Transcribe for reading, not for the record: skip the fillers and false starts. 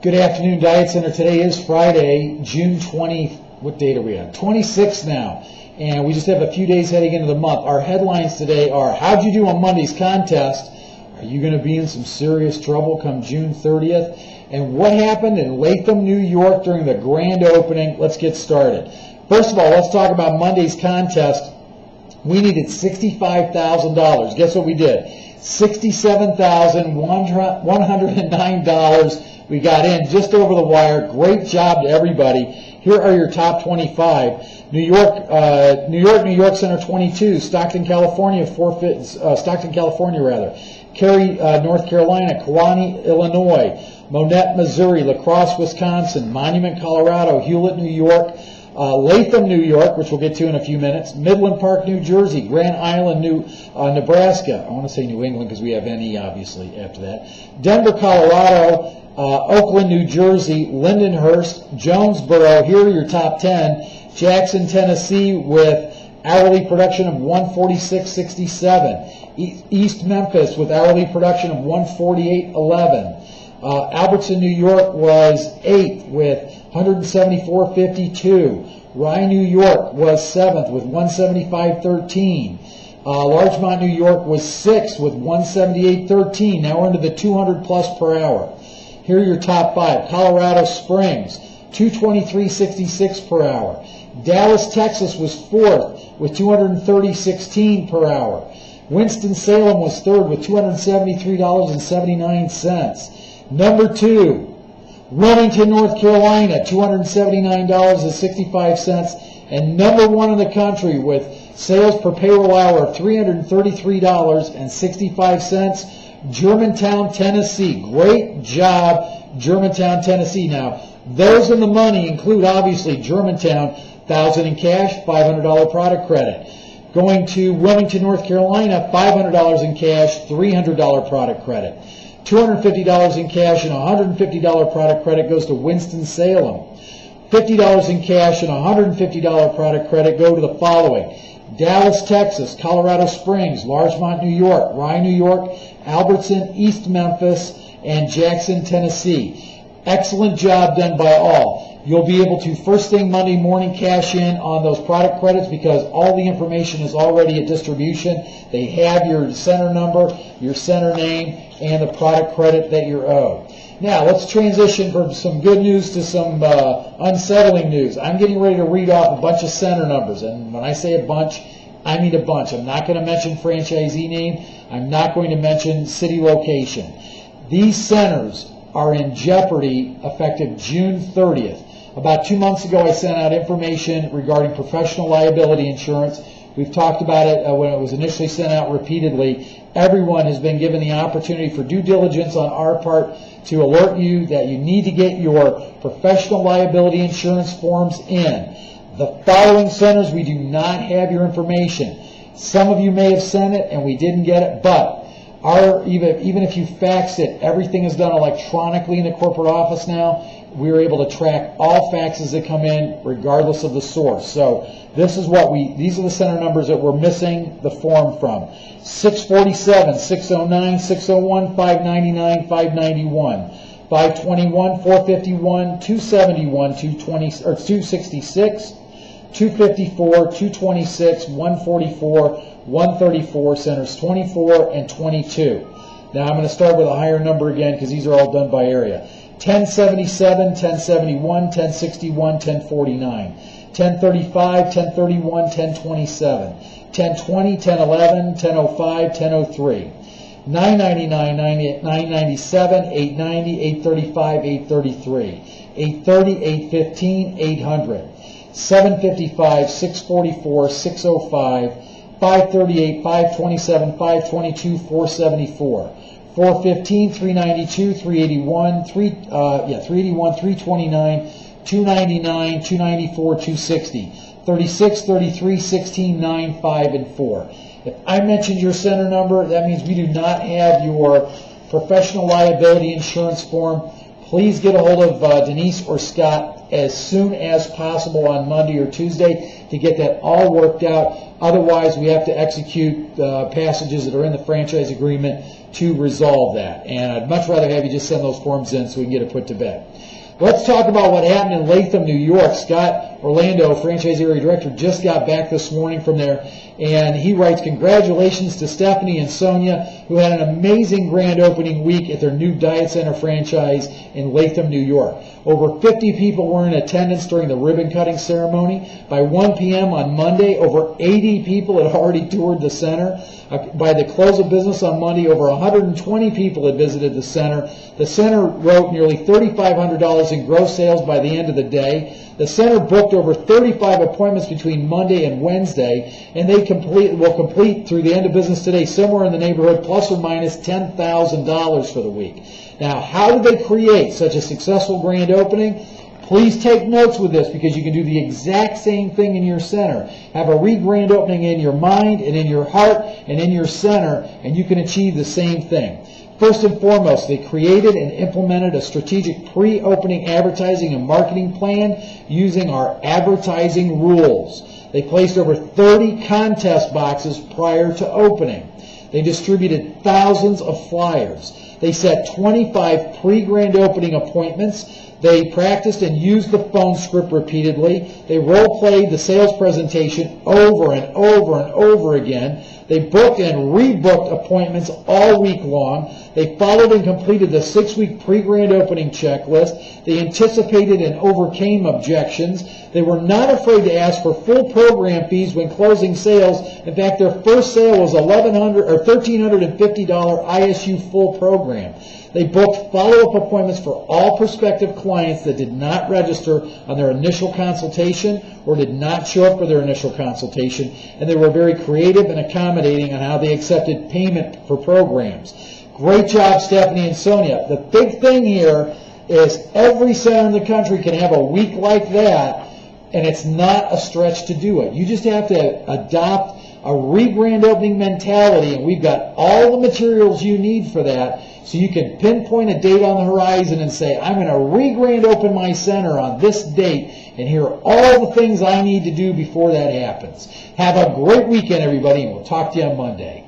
Good afternoon, Diet Center. Today is Friday, June 20, what date are we on? 26th now. And we just have a few days heading into the month. Our headlines today are, how'd you do on Monday's contest? Are you going to be in some serious trouble come June 30th? And what happened in Latham, New York during the grand opening? Let's get started. First of all, let's talk about Monday's contest. We needed $65,000. Guess what we did? $67,109. We got in just over the wire. Great job to everybody. Here are your top 25. New York Center 22. Stockton, California, Cary, North Carolina. Kewanee, Illinois. Monette, Missouri. La Crosse, Wisconsin. Monument, Colorado. Hewlett, New York. Latham, New York, which we'll get to in a few minutes. Midland Park, New Jersey. Grand Island, Nebraska. I want to say New England because we have NE, obviously, after that. Denver, Colorado. Oakland, New Jersey. Lindenhurst. Jonesboro. Here are your top 10. Jackson, Tennessee, with hourly production of $146.67. East Memphis with hourly production of $148.11. Albertson, New York was 8th with $174.52. Rye, New York was 7th with $175.13. Larchmont, New York was 6th with $178.13. Now we're into the 200 plus per hour. Here are your top 5. Colorado Springs, $223.66 per hour. Dallas, Texas was 4th with $230.16 per hour. Winston-Salem was 3rd with $273.79. Number 2, Wilmington, North Carolina, $279.65. And number 1 in the country with sales per payroll hour of $333.65, Germantown, Tennessee. Great job, Germantown, Tennessee. Now, those in the money include, obviously, Germantown, $1,000 in cash, $500 product credit. Going to Wilmington, North Carolina, $500 in cash, $300 product credit. $250 in cash and $150 product credit goes to Winston-Salem. $50 in cash and $150 product credit go to the following: Dallas, Texas, Colorado Springs, Larchmont, New York, Rye, New York, Albertson, East Memphis, and Jackson, Tennessee. Excellent job done by all. You'll be able to first thing Monday morning cash in on those product credits because all the information is already at distribution. They have your center number, your center name, and the product credit that you're owed. Now, let's transition from some good news to some unsettling news. I'm getting ready to read off a bunch of center numbers, and when I say a bunch, I mean a bunch. I'm not going to mention franchisee name. I'm not going to mention city location. These centers are in jeopardy effective June 30th. About 2 months ago, I sent out information regarding professional liability insurance. We've talked about it when it was initially sent out repeatedly. Everyone has been given the opportunity for due diligence on our part to alert you that you need to get your professional liability insurance forms in. The following centers, we do not have your information. Some of you may have sent it and we didn't get it, but even if you faxed it, everything is done electronically in the corporate office now. We're able to track all faxes that come in regardless of the source. So these are the center numbers that we're missing the form from. 647, 609, 601, 599, 591, 521, 451, 271, 266, 254, 226, 144, 134, centers 24 and 22. Now I'm going to start with a higher number again because these are all done by area. 1077, 1071, 1061, 1049, 1035, 1031, 1027, 1020, 1011, 1005, 1003, 999, 997, 890, 835, 833, 830, 815, 800, 755, 644, 605, 538, 527, 522, 474, 415, 392, 381, 381, 329, 299, 294, 260, 36, 33, 16, 9, 5, and 4. If I mentioned your center number, that means we do not have your professional liability insurance form. Please get a hold of Denise or Scott as soon as possible on Monday or Tuesday to get that all worked out. Otherwise, we have to execute passages that are in the franchise agreement to resolve that. And I'd much rather have you just send those forms in so we can get it put to bed. Let's talk about what happened in Latham, New York. Scott Orlando, franchise area director, just got back this morning from there, and he writes, congratulations to Stephanie and Sonia, who had an amazing grand opening week at their new Diet Center franchise in Latham, New York. Over 50 people were in attendance during the ribbon cutting ceremony. By 1 p.m. on Monday, over 80 people had already toured the center. By the close of business on Monday, over 120 people had visited the center. The center wrote nearly $3,500 in gross sales by the end of the day. The center booked over 35 appointments between Monday and Wednesday, and they will complete through the end of business today somewhere in the neighborhood plus or minus $10,000 for the week. Now, how did they create such a successful grand opening? Please take notes with this, because you can do the exact same thing in your center. Have a re-grand opening in your mind and in your heart and in your center, and you can achieve the same thing. First and foremost, they created and implemented a strategic pre-opening advertising and marketing plan using our advertising rules. They placed over 30 contest boxes prior to opening. They distributed thousands of flyers. They set 25 pre-grand opening appointments. They practiced and used the phone script repeatedly. They role-played the sales presentation over and over and over again. They booked and rebooked appointments all week long. They followed and completed the 6-week pre-grand opening checklist. They anticipated and overcame objections. They were not afraid to ask for full program fees when closing sales. In fact, their first sale was $1,350 ISU full program. They booked follow-up appointments for all prospective clients that did not register on their initial consultation or did not show up for their initial consultation, and they were very creative and accommodating on how they accepted payment for programs. Great job, Stephanie and Sonia. The big thing here is every center in the country can have a week like that, and it's not a stretch to do it. You just have to adopt a re-grand opening mentality, and we've got all the materials you need for that, so you can pinpoint a date on the horizon and say, I'm going to re-grand open my center on this date, and here are all the things I need to do before that happens. Have a great weekend, everybody, and we'll talk to you on Monday.